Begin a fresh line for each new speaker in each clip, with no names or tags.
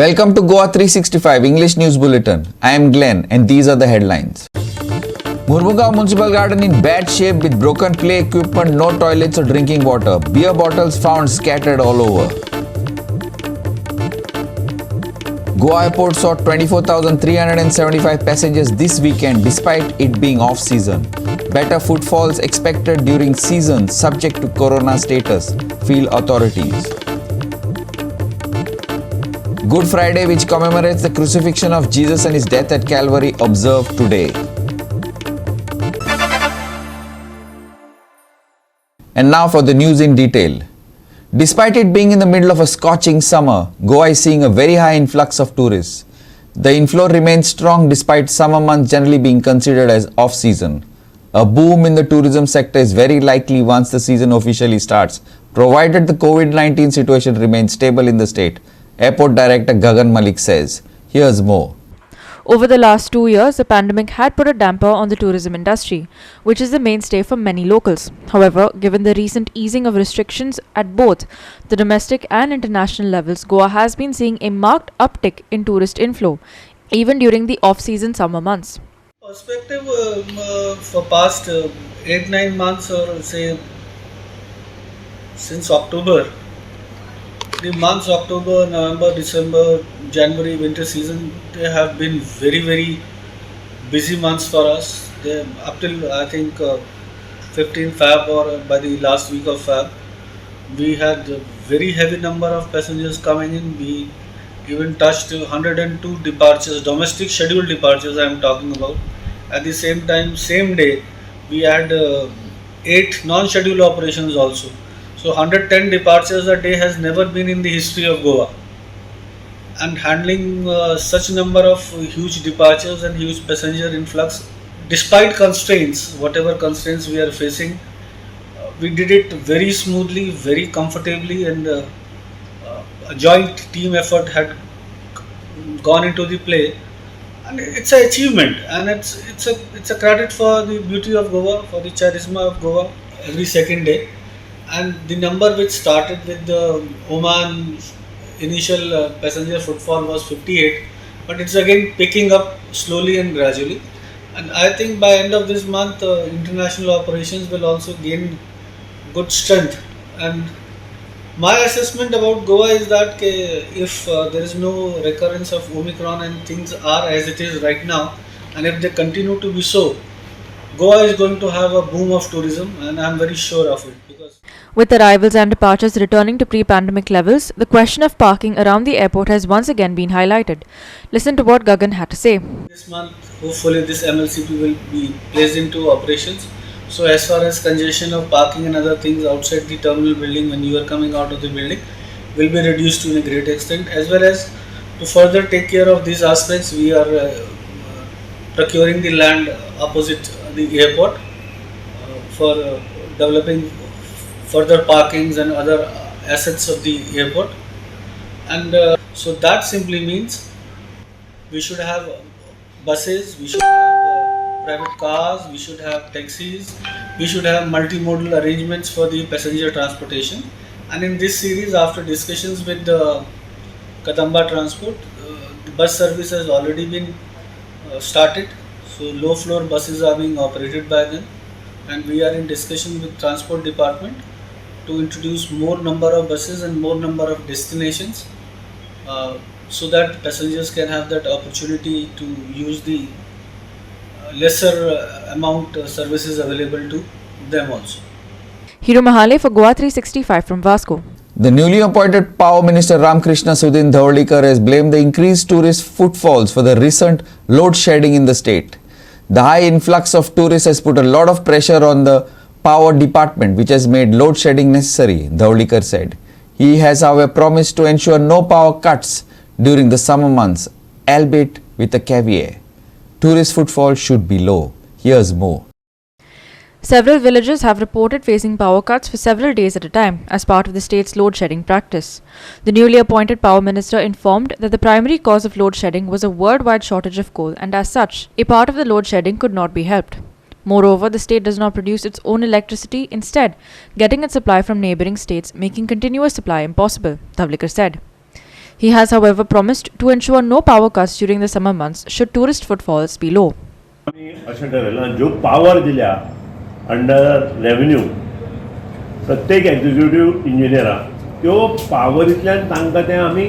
Welcome to GOA365 English News Bulletin. I am Glenn and these are the headlines. Murmugaon Municipal Garden in bad shape with broken play equipment, no toilets or drinking water. Beer bottles found scattered all over. Goa Airport saw 24,375 passengers this weekend despite it being off-season. Better footfalls expected during season subject to corona status, feel authorities. Good Friday, which commemorates the crucifixion of Jesus and his death at Calvary, observed today. And now for the news in detail. Despite it being in the middle of a scorching summer, Goa is seeing a very high influx of tourists. The inflow remains strong despite summer months generally being considered as off-season. A boom in the tourism sector is very likely once the season officially starts, provided the COVID-19 situation remains stable in the state. Airport Director Gagan Malik says. Here's more.
Over the last 2 years, the pandemic had put a damper on the tourism industry, which is the mainstay for many locals. However, given the recent easing of restrictions at both the domestic and international levels, Goa has been seeing a marked uptick in tourist inflow, even during the off-season summer months.
Perspective for past 8-9 months, or say since October, the months October, November, December, January, winter season, they have been very busy months for us. They, up till I think 15 Feb or by the last week of Feb, we had a very heavy number of passengers coming in. We even touched 102 departures, domestic scheduled departures I am talking about. At the same time, same day, we had 8 non-scheduled operations also. So 110 departures a day has never been in the history of Goa. And handling such number of huge departures and huge passenger influx, despite constraints, whatever constraints we are facing, we did it very smoothly, very comfortably, and a joint team effort had gone into the play. And it's an achievement, and it's a credit for the beauty of Goa, for the charisma of Goa every second day. And the number which started with the Oman initial passenger footfall was 58, but it's again picking up slowly and gradually. And I think by end of this month, international operations will also gain good strength. And my assessment about Goa is that if there is no recurrence of Omicron and things are as it is right now, and if they continue to be so, Goa is going to have a boom of tourism, and I am very sure of it.
With arrivals and departures returning to pre-pandemic levels, the question of parking around the airport has once again been highlighted. Listen to what Gagan had to say.
This month, hopefully this MLCP will be placed into operations. So as far as congestion of parking and other things outside the terminal building when you are coming out of the building will be reduced to a great extent. As well as to further take care of these aspects, we are procuring the land opposite the airport for developing further parkings and other assets of the airport. And so that simply means we should have buses, we should have private cars, we should have taxis, we should have multimodal arrangements for the passenger transportation. And in this series, after discussions with the Kadamba Transport, the bus service has already been started. So low floor buses are being operated by them, and we are in discussion with Transport Department to introduce more number of buses and more number of destinations so that passengers can have that opportunity to use the lesser amount services available to them also.
Hiro Mahale for GOA365 from Vasco.
The newly appointed Power Minister Ramkrishna Sudin Dhaulikar has blamed the increased tourist footfalls for the recent load shedding in the state. The high influx of tourists has put a lot of pressure on the Power Department, which has made load shedding necessary, Dhaulikar said. He has, however, promised to ensure no power cuts during the summer months, albeit with a caveat. Tourist footfall should be low. Here's more.
Several villages have reported facing power cuts for several days at a time as part of the state's load shedding practice. The newly appointed Power Minister informed that the primary cause of load shedding was a worldwide shortage of coal, and as such, a part of the load shedding could not be helped. Moreover, the state does not produce its own electricity, instead getting its supply from neighbouring states, making continuous supply impossible, Dhaulikar said. He has, however, promised to ensure no power cuts during the summer months should tourist footfalls be low.
आम्ही अशें ठरयलां ज्यो power दिल्या under revenue प्रत्येक executive इंजिनियराक त्यो पावरींतल्यान तांकां तें आमी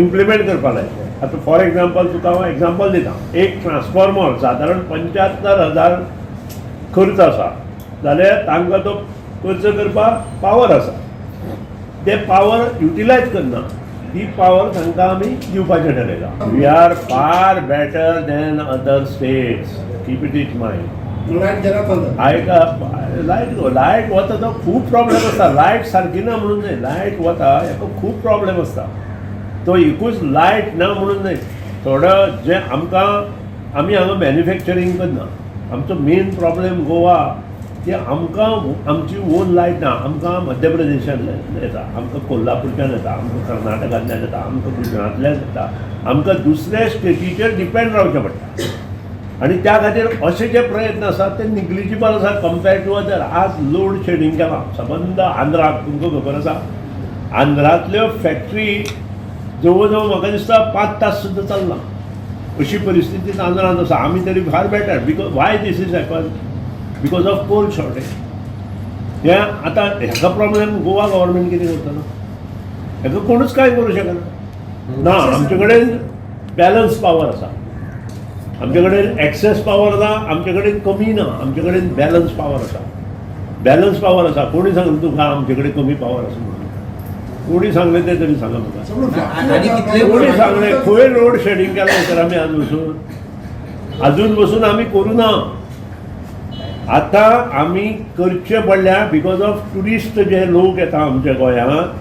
implement करपाक लायले. आतां फॉर एग्जाम्पल तुका हांव एग्जाम्पल दिता. एक ट्रान्सफॉर्मर सादारण 75,000 खर्च आसा जाल्यार तांकां तो खर्च करपाक पावर आसा. ते पावर युटिलायज करना, ही पावर तांकां आमी दिवपाचें ठरयलां. We are far better than other states. Keep it in mind. Light वता तो खूब प्रॉब्लेम आसता. लायट सारकी ना म्हणून न्हय, लायट वता हेका खूब प्रॉब्लेम आसता. तो एकूच लायट ना म्हणून न्हय, थोडं जे आमकां आमी हांगा मॅन्युफॅक्चरींग करना. आमचो मेन प्रॉब्लेम गोवा की आमकां आमची ओन लायट ना. आमकां मध्य प्रदेशांतल्यान येता, आमकां कोल्हापूरच्यान येता, आमकां कर्नाटकांतल्यान येता, आमकां गुजरातल्यान येता. आमकां दुसऱ्या स्टेटीचेर डिपेंड रावचें पडटा. आनी त्या खातीर अशे जे प्रयत्न आसात ते निग्लिजिबल आसा कंपेर्ड टू अदर. आज लोड शेडींग केलां सबंद आंध्राक. तुमकां खबर आसा आंध्रांतल्यो फॅक्टरी जवळ जवळ म्हाका दिसता 5 तास सुद्दां चलना. अशी परिस्थिती आंध्रांत आसा. आमी तरी फार better. Because why this is happen? Because of coal shortage. हे आतां हेका प्रॉब्लेम गोवा गव्हर्मेंट कितें करतलो? हेका कोणूच कांय करूं शकना. ना, आमचे कडेन बॅलन्स पावर आसा. आमचे कडेन एक्सेस पावर ना, आमचे कडेन कमी ना, आमचे कडेन बॅलन्स पावर आसा. बॅलन्स पावर आसा. कोणी सांगलें तुका आमचे कडेन कमी पावर आसा म्हणून? कोणी सांगलें तें तरी सांगा म्हाका. कोणी सांगलें? खंय लोड शेडींग केलां तर आमी अजून बसून आमी करूं ना. आतां आमी करचें पडल्या बिकॉज ऑफ ट्युरिस्ट जे लोक येता आमच्या गोंयांत.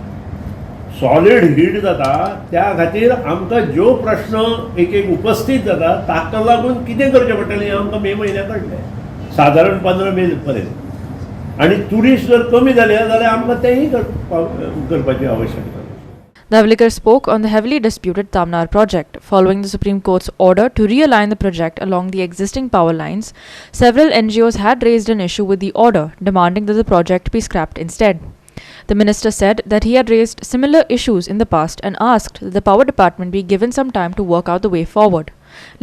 सॉलिड हीट जाता त्या खातीर आमकां ज्यो प्रश्न एक उपस्थित जाता ताका लागून कितें करचें पडटलें हें आमकां मे म्हयन्याक कळटलें, सादारण 15 मे पर्यंत. आनी ट्युरिस्ट जर कमी जाले जाल्यार आमकां तेंय करपाची आवश्यकता.
Navlikar spoke on the heavily disputed Tamnar project. Following the Supreme Court's order to realign the project along the existing power lines, several NGOs had raised an issue with the order, demanding that the project be scrapped instead. The minister said that he had raised similar issues in the past and asked that the power department be given some time to work out the way forward.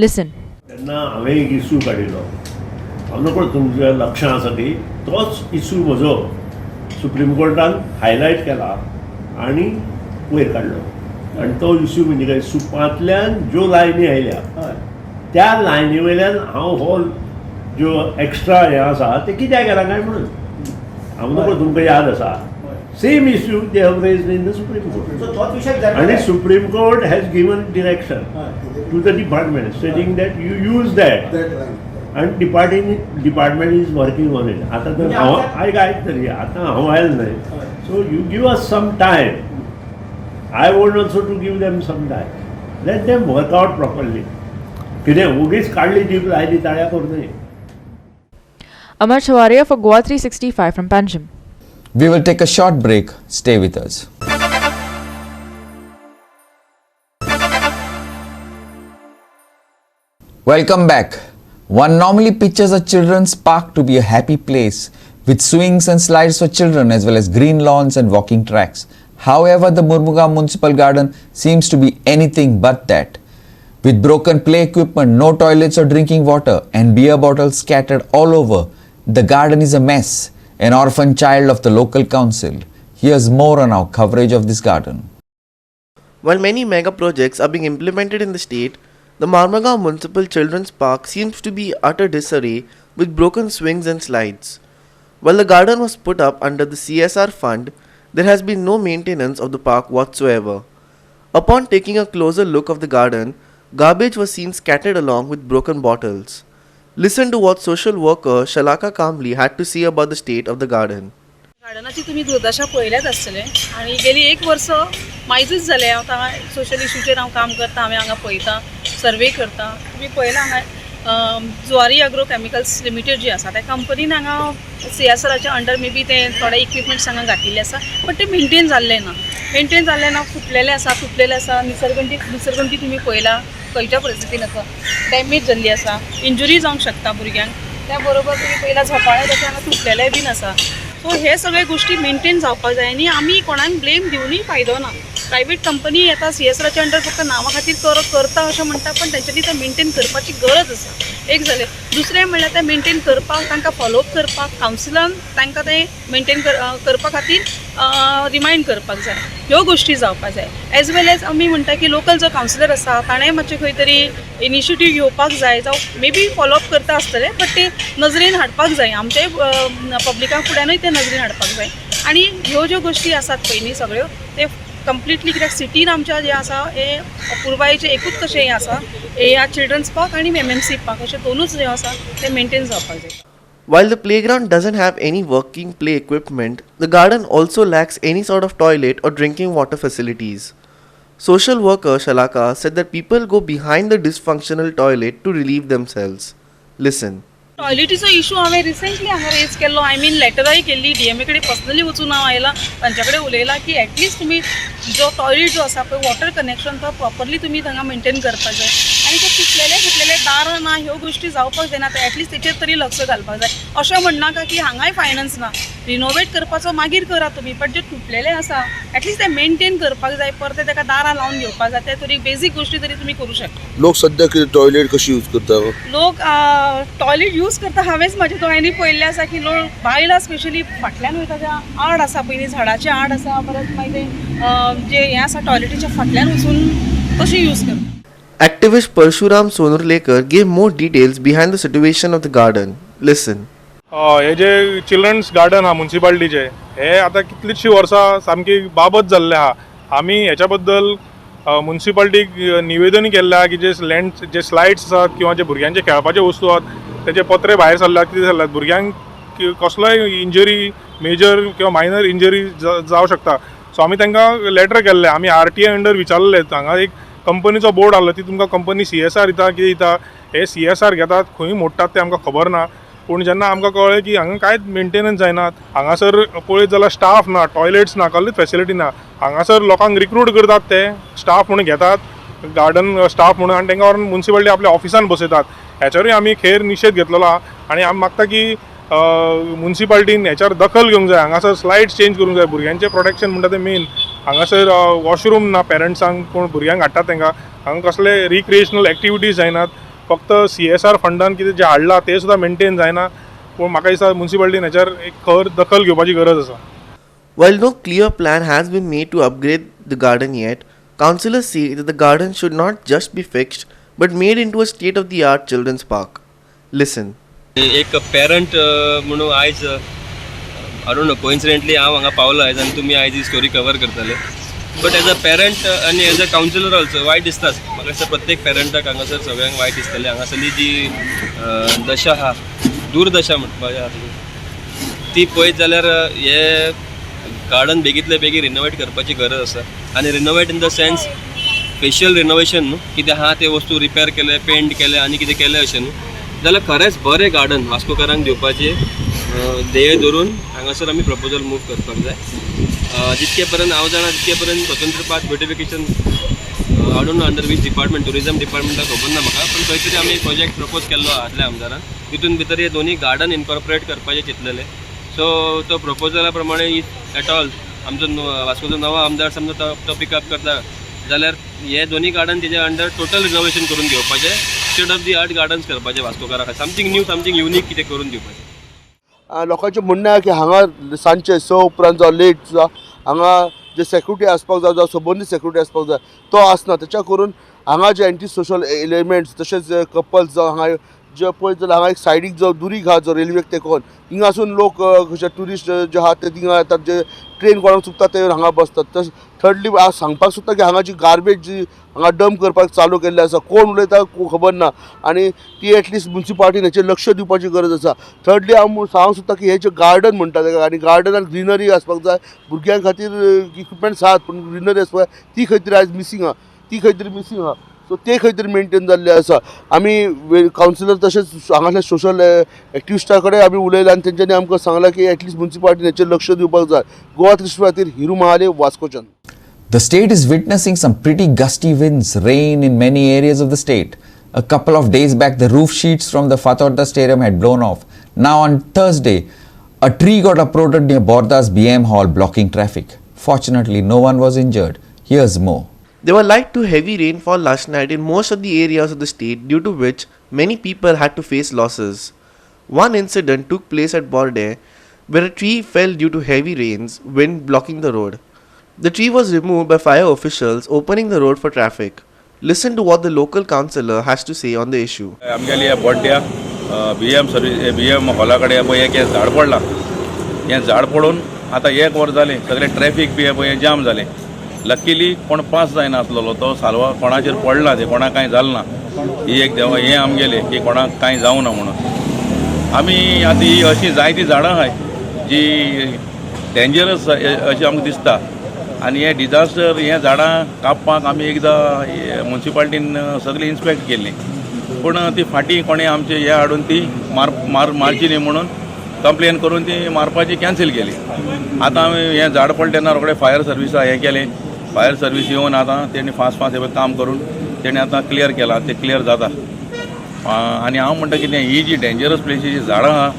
Listen.
तेन्ना हांवें एक issue काडिल्लो. हांव नकळो तुमच्या लक्षांत आसा ती तोच इश्यू म्हजो सुप्रीम कोर्टान हायलायट केला आनी वयर काडलो. आनी तो इश्यू म्हणजे काय, सुपांतल्यान ज्यो लायनी आयल्या त्या लायनी वयल्यान हांव हो ज्यो एक्स्ट्रा हें आसा ते कित्याक केला काय म्हणून. हांव नकळो तुमकां याद आसा same issue they have raised in the supreme court. आनी supreme court has given direction to the department stating that you use that and department is working on it. आता तर I got तरी आता हांव आयलो न्हय. So you give us some time. I want also to give them some time. Let them work out properly. कितें उगीच काडली जीप लायली ताळ्या करूं न्हय.
Amar Chhawaria for GOA365 from Panjim.
We will take a short break. Stay with us. Welcome back. One normally pictures a children's park to be a happy place with swings and slides for children as well as green lawns and walking tracks. However, the Murmugam Municipal Garden seems to be anything but that. With broken play equipment, no toilets or drinking water and beer bottles scattered all over, the garden is a mess, an orphan child of the local council. Here's more on our coverage of this garden.
While many mega projects are being implemented in the state, the Marmagaon Municipal Children's Park seems to be utter disarray with broken swings and slides. While the garden was put up under the CSR fund, there has been no maintenance of the park whatsoever. Upon taking a closer look of the garden, garbage was seen scattered along with broken bottles. Listen to what social worker Shalaka Kamli had to say about the state of the garden.
गार्डनाची तुम्ही दुर्दशा पळयल्याच आसतले आनी गेली 1 verse मायजूच जालें हांव social इश्यूचेर हांव काम करता. हांवें हांगा पळयता, सर्वे करता. तुमी पळयलां हांगा जुवारी एग्रो केमिकल्स लिमिटेड जी आसा त्या कंपनीन हांगा CSRच्या अंडर मे बी ते थोडे इक्विपमेंट्स हांगा घातिल्ले आसा बट ते मेंटेन जाल्ले ना. फुटलेले आसा. निसर्गंती तुमी पळयला खंयच्या परिस्थितीन आसा, डॅमेज जाल्ली आसा, इंजुरी जावंक शकता भुरग्यांक. त्या बरोबर तुमी पळयला झोपाळे तशें हांगा तुटलेले बीन आसा. सो हे सगळे गोष्टी मेंटेन जावपाक जाय आनी आमी कोणाक ब्लेम दिवनूय फायदो ना. प्रायवेट कंपनी येता CSRच्या अंडर फक्त नांवा खातीर करता अशें म्हणटा, पण तेंच्यांनी तें मेंटेन करपाची गरज आसा. एक जालें. दुसरें म्हणल्यार तें मेंटेन करपाक, तांकां फॉलोअप करपाक कावन्सिलान तांकां तें मेंटेन करपा खातीर रिमायंड करपाक जाय. ह्यो गोश्टी जावपाक जाय. एज वेल एज आमी म्हणटा की लोकल जो कावन्सिलर आसा ताणें मातशें खंय तरी इनिशिएटीव घेवपाक जाय, जावं मे बी फॉलोअप करता आसतलें, बट ते नजरेन हाडपाक जाय. आमच्याय पब्लिका फुड्यानूय ते नजरेन हाडपाक जाय. आनी ह्यो ज्यो गोश्टी आसात पयलीं सगळ्यो ते कंप्लिटली, कित्याक सिटीन आमच्या जे आसा हे पुर्वायेचें एकूच कशें हें आसा, ह्या चिल्ड्रन्स पार्क आनी MMC पार्क अशें दोनूच जे आसा ते मेंटेन जावपाक जाय.
While the playground doesn't have any working play equipment, the garden also lacks any sort of toilet or drinking water facilities. Social worker Shalaka said that people go behind the dysfunctional toilet to relieve themselves. Listen.
टॉयलेटीचो issue हांवें recently हांगा raise केल्लो. लेटरय केल्ली, DMA कडेन personally वचून हांव आयलां, तांच्या कडेन उलयलां की एटलिस्ट तुमी जो टॉयलेट जो आसा पळय वॉटर कनेक्शन तो प्रॉपरली तुमी हांगा मेंटेन करपाक जाय. आनी ते फुटलेले दार ना, ह्यो गोश्टी जावपाक जायना. एटलिस्ट तेचेर तरी लक्ष घालपाक जाय. अशें म्हणनाका की हांगाय फायनान्स ना, रिनोवेट करपाचो मागीर करा तुमी, बट जे तुटलेले आसा एटलिस्ट ते मेंटेन करपाक जाय. परते ताका दारां लावन घेवपाक जाय. ते तरी बेजीक गोश्टी तरी तुमी करूं शकता.
लोक सध्या कितें टॉयलेट कशी यूज करता?
लोक टॉयलेट यूज करता. हांवेंच म्हाज्या दोळ्यांनी पळयल्लें आसा की लोक बायलां स्पेशली फाटल्यान वयता त्या आड आसा, पयलीं झाडाचें आड आसा, परत मागीर ते जे हें आसा टॉयलेटीच्या फाटल्यान वचून तशी यूज करता.
Activist Parshuram Sonurlekar gave more details behind the situation of the garden. Listen.
हे जे चिल्ड्रन्स गार्डन हा म्युनिसिपालिटीचे, हे आता कितलींशीं वर्सां सामकी बाबत जाल्ले आहा. आमी हेच्या बद्दल म्युनिसिपालिटीक निवेदन केल्लें आहा की जे स्लायड्स आसात किंवा जे भुरग्यांचे खेळपाचे वस्तू आहात तेचे पत्रे भायर सरल्यात, कितें सरल्यात, भुरग्यांक कसलोय इंजरी, मेजर किंवा मायनर इंजरी जावं शकता. सो आमी तांकां लेटर केल्लें. आमी RTI अंडर विचारलें, हांगा एक कंपनीचो बोर्ड आहलो, ती तुमकां कंपनी CSR दिता, कितें दिता, हे CSR घेतात, खंय मोडटात ते आमकां खबर ना. पूण जेन्ना आमकां कळ्ळें की हांगा कांयच मेंटेनन्स जायनात, हांगासर पळयत जाल्यार स्टाफ ना, टॉयलेट्स ना, कसलीच फॅसिलिटी ना, हांगासर लोकांक रिक्रूट करतात, ते स्टाफ म्हणून घेतात, गार्डन स्टाफ म्हणून, आनी तांकां व्हरून म्युनिसिपालिटी आपल्या ऑफिसान बसयतात. हेच्यारूय आमी खेर निशेध घेतलेलो आहा. आनी आमी मागता की म्युनिसिपालिटीन हेच्यार दखल घेवंक जाय. हांगासर स्लायड्स चेंज करूंक जाय. भुरग्यांचें प्रोटेक्शन म्हणटा तें मेन. हांगासर वॉशरूम ना पेरंट्सांक, कोण भुरग्यांक हाडटात तांकां. हांगा कसले रिक्रिएशनल एक्टिविटीज जायनात. फक्त CSR फंडान कितें जें हाडलां तें सुद्दां मेंटेन जायना. पूण म्हाका दिसता म्युनिसिपालिटीन हेच्यार एक खर दखल घेवपाची गरज आसा.
While no clear plan has been made to upgrade the garden yet, councillors say that the garden should not just be fixed but made into a state-of-the-art children's park. Listen.
एक पेरंट म्हणून आयज आय don't no coincidentally हांव हांगा Paulo आयज आनी तुमी आयज ही story cover करतले. बट एज अ पेरंट आनी एज अ कावन्सिलर ऑल्सो वायट दिसताच. म्हाका दिसता प्रत्येक पेरंटाक हांगासर सगळ्यांक वायट दिसतलें. हांगासरली जी दशा आहा, दुर्दशा म्हणपाची ती पळयत जाल्यार हे गार्डन बेगींतले बेगीन रिनोवेट करपाची गरज आसा. आनी renovate in the sense facial renovation न्हू, कितें आहा ते वस्तू रिपेर केले, पेंट केले आनी कितें केलें अशें न्हू, जाल्यार खरेंच बरें गार्डन वास्कोकारांक दिवपाचें ध्येय धरून हांगासर आमी प्रपोजल मूव करपाक जाय. जितके पर्यंत हांव जाणा तितके पर्यंत स्वतंत्र park beautification I don't know under which department, tourism डिपार्टमेंटाक खबर ना म्हाका, पण खंय तरी आमी प्रोजेक्ट प्रपोज केल्लो आदल्या आमदारान. तितून भितर हे दोन्ही गार्डन इनकॉर्पोरेट करपाचें चिंतलेलें. सो तो प्रपोजला प्रमाणे इफ एट ऑल आमचो वास्कोचो नवो आमदार समजा तो पिकअप करता जाल्यार हे दोन्ही गार्डन तेज्या अंडर टोटल रिनोवेशन करून घेवपाचें, state of the art gardens करपाचे वास्कोकाराक, समथींग न्यू, समथींग युनीक कितें करून दिवपाचें.
लोकांचें म्हणणें आहा की हांगा सांजचे 6 उपरांत जो लेट जो हांगा जे सेक्युरिटी आसपाक जाय, जो सबंदी सेक्युरिटी आसपाक जाय तो आसना. तेच्या करून हांगा जे एंटी सोशल एलिमेंट्स तशेंच कपल्स जो हांगा जे पळयत जाल्यार हांगा एक सायडीक जो दुरी घाट जो रेल्वेक तेकोन हिंगासून लोक कशे ट्युरिस्ट जे आहात ते थिंगा येतात, जे ट्रेन कोणाक चुकता ते हांगा बसतात. थर्डली हांव सांगपाक सोदता की हांगा जी गार्बेज जी हांगा डंप करपाक चालू केल्ली आसा, कोण उलयता खबर ना, आनी ती एटलिस्ट म्युनिसिपालिटीन हेचेर लक्ष दिवपाची गरज आसा. थर्डली हांव सांगूंक सोदता की हे जे गार्डन म्हणटा तेका, आनी गार्डनान ग्रिनरी आसपाक जाय. भुरग्यां खातीर इक्विपमेंट्स आहात पूण ग्रिनरी आसपाक ती खंय तरी आयज मिसींग आहा, ती खंय तरी मिसींग आहा. सो ते खंय तरी मेंटेन जाल्ले आसा. आमी कावन्सिलर तशेंच हांगासल्या सोशल एक्टिविस्टा कडेन आमी उलयला आनी तेंच्यांनी आमकां सांगलां की एटलिस्ट म्युनिसिपालिटीन हेचेर लक्ष दिवपाक जाय. गोवा 365 खातीर Hiru Mahale, वास्कोच्यान.
The state is witnessing some pretty gusty winds, rain in many areas of the state. A couple of days back, the roof sheets from the Fatorda Stadium had blown off. Now on Thursday, a tree got uprooted near Borda's BM Hall, blocking traffic. Fortunately, no one was injured. Here's more.
There were light to heavy rainfall last night in most of the areas of the state, due to which many people had to face losses. One incident took place at Borde, where a tree fell due to heavy rains, wind blocking the road. The tree was removed by fire officials, opening the road for traffic. Listen to what the local councillor has to say on the issue.
आमगेली ह्या बोड्ड्या BM service BM हॉला कडेन पळय एक झाड पडलां. हें झाड पडून आतां 1 वर जालें, सगळें ट्रॅफिक बी पळय जाम जालें. लकीली कोण पास जायनासलो तो सालवा कोणाचेर पडला ते कोणाक कांय जालें ना. ही एक देवा हें आमगेलें की कोणाक कांय जावं ना म्हणून. आमी आतां ही अशीं जायतीं झाडां आहाय जी डेंजरस अशी आमकां दिसता. आनी हे डिजास्टर हे झाडां कापपाक आमी एकदां मुन्सिपाल्टीन सगळीं इन्स्पेक्ट केल्लीं. पूण ती फाटीं कोणें आमचे हे हाडून ती मारची न्ही म्हणून कंप्लेन करून ती मारपाची कॅन्सील केली. आतां आमी हें झाड पडलें तेन्ना रोखडें फायर सर्विसा हें केलें. फायर सर्वीस येवन आतां तेणी फास्ट हे काम करून तेणी आतां क्लियर केलां, ते क्लियर जाता. आनी हांव म्हणटा कितें ही जी डेंजरस प्लेसीची झाडां आहा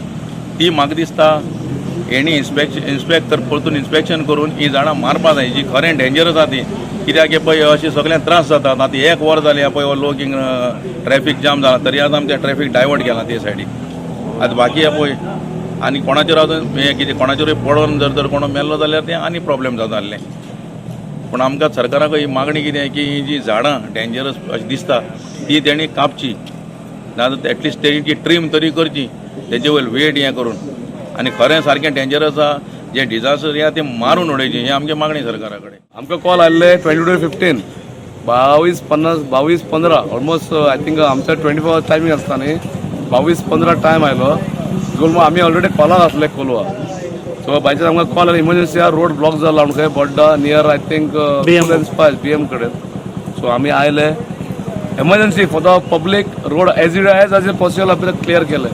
ती म्हाका दिसता हेणी इन्स्पेक्ट तर परतून इन्स्पेक्शन करून ही झाडां मारपा जाय जी खरें डेंजरस आहा ती. कित्याक पळय अशें सगळ्यांक त्रास जातात. आतां 1 वर जालें पळय लोक ट्रॅफिक जाम जाला तरी आतां आमचें ट्रॅफिक डायवर्ट केलां ते सायडीक. आतां बाकी पळय आनी कोणाचेर अजून हें कितें कोणाचेरूय पडोन जर कोणो मेल्लो जाल्यार तें आनी प्रॉब्लेम जाता आसलें. पूण आमकां सरकाराक ही मागणी कितें की ही जी झाडां डेंजरस अशी दिसता ती तेणी कापची. नाजाल्यार एटलिस्ट तेची ट्रीम तरी करची तेजे वयर वेट हें करून. आनी खरें सारकें डेंजरस आहा जे डिजास्टर या ते मारून उडयचे ही आमची मागणी सरकारा कडेन.
आमकां कॉल आयल्ले 22:15 22:15 ऑलमोस्ट आय थिंक आमचा 24 hours टायमींग आसता न्ही. 22:15 टायम आयलो. गोलमा आमी ऑलरेडी कॉलाक आसले कोलवा. सो बाय चान्स आमकां कॉल आयलो इमर्जन्सी रोड ब्लॉक जाला म्हणून खंय बड्डा नियर आय थिंक BM कडेन. सो आमी आयले emergency for the public road as possible आमी क्लियर केले.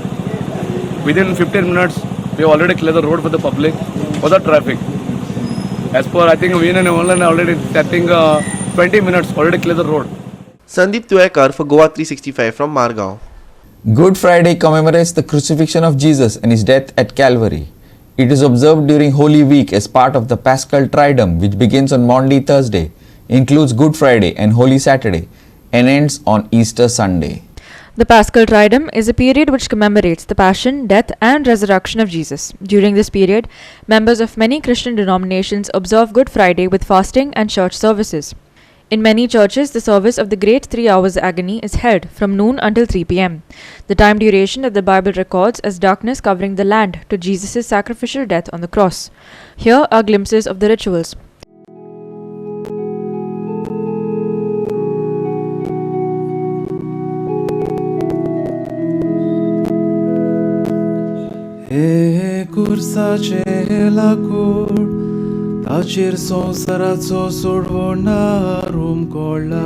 Within 15 minutes we already cleared the road for the public, for the traffic. As per I think we in online already I think 20 minutes already cleared the road.
Sandeep Tuekar for GOA365 from Margao.
Good Friday commemorates the crucifixion of Jesus and his death at Calvary. It is observed during Holy Week as part of the Paschal Triduum, which begins on Maundy Thursday, includes Good Friday and Holy Saturday, and ends on Easter Sunday.
The Paschal Triduum is a period which commemorates the passion, death, and resurrection of Jesus. During this period, members of many Christian denominations observe Good Friday with fasting and church services. In many churches, the service of the Great 3 Hours Agony is held from noon until 3 p.m., the time duration that the Bible records as darkness covering the land to Jesus' sacrificial death on the cross. Here are glimpses of the rituals.
हे कुर्साचे लाकूड ताचेर संवसाराचो सोडवणार उमकोळ्ळा.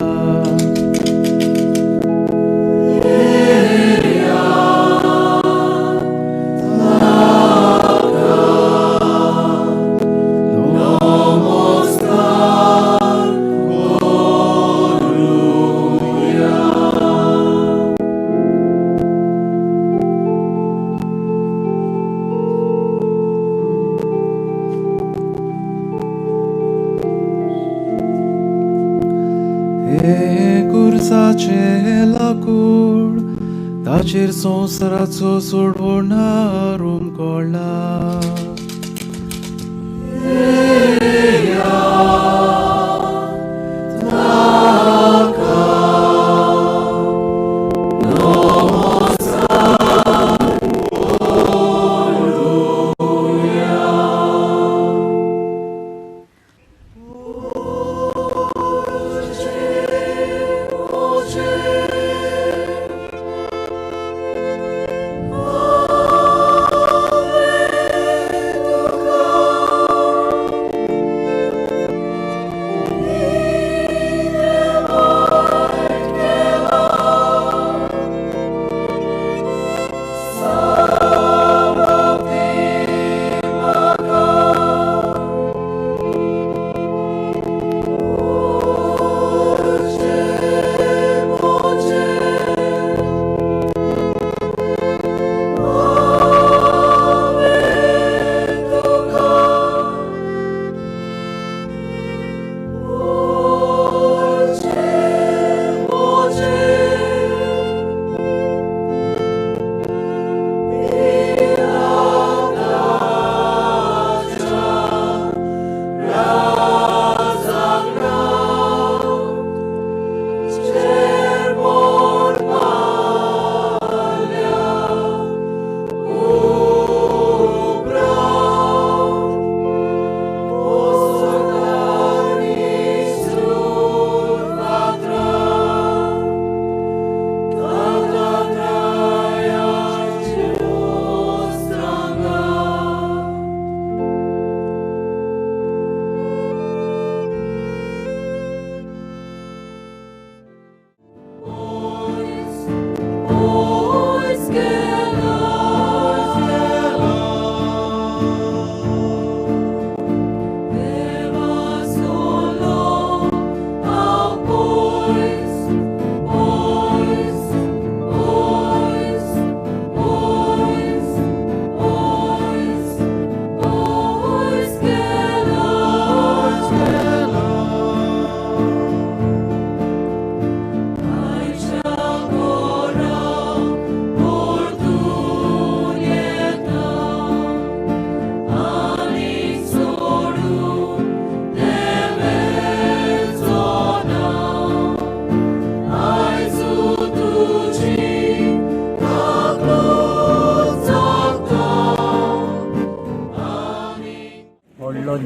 कुर्साचे लाकूड ताचेर संवसाराचो सोडवणार उमकोळ्ळा.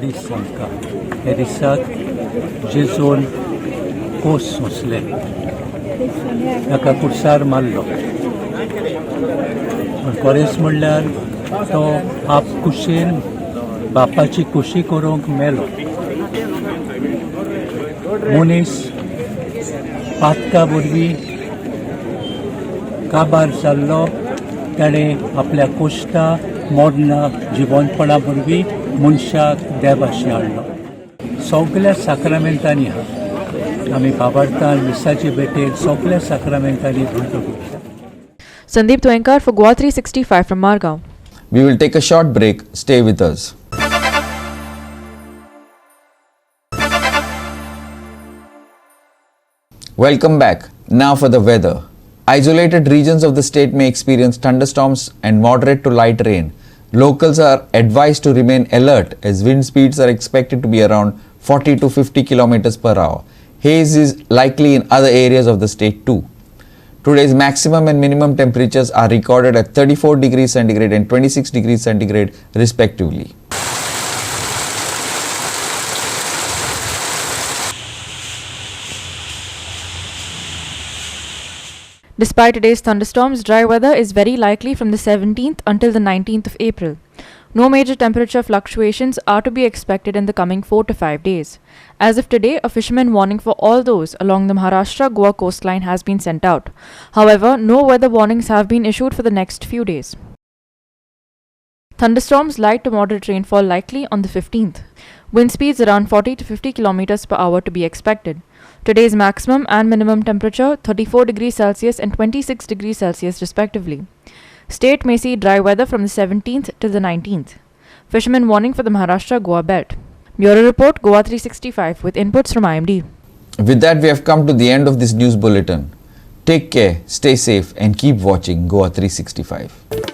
दीस आमकां हे दिसाक जेजून कोस सोंसले ताका कुर्सार मारलो खरेंच म्हणल्यार तो आप कुशीन बापाची कुशी करूंक मेलो मनीस पातका वरवीं काबार जाल्लो ताणें आपल्या कोश्टा मोडना जिवंतपणा वरवीं मनशाक देवाशी हाडलो सगळ्या साक्रामेंटांनी आमी बाबार्थान मिसाचे भेटेन सगळ्या साक्रामेंटांनी घुंटो
Sandeep Twankar for GOA365 from Margao.
We will take a short break. Stay with us. Welcome back. Now for the weather. Isolated regions of the state may experience thunderstorms and moderate to light rain. Locals are advised to remain alert as wind speeds are expected to be around 40 to 50 kilometers per hour. Haze is likely in other areas of the state too. Today's maximum and minimum temperatures are recorded at 34 degrees centigrade and 26 degrees centigrade respectively.
Despite today's thunderstorms, dry weather is very likely from the 17th until the 19th of April. No major temperature fluctuations are to be expected in the coming 4 to 5 days. As of today, a fisherman warning for all those along the Maharashtra-Goa coastline has been sent out. However, no weather warnings have been issued for the next few days. Thunderstorms, light to moderate rainfall likely on the 15th. Wind speeds around 40 to 50 km per hour to be expected. Today's maximum and minimum temperature 34 degrees Celsius and 26 degrees Celsius respectively. State may see dry weather from the 17th till the 19th. Fisherman warning for the Maharashtra-Goa belt. Bureau report GOA365 with inputs from IMD.
With that, we have come to the end of this news bulletin. Take care, stay safe and keep watching GOA365.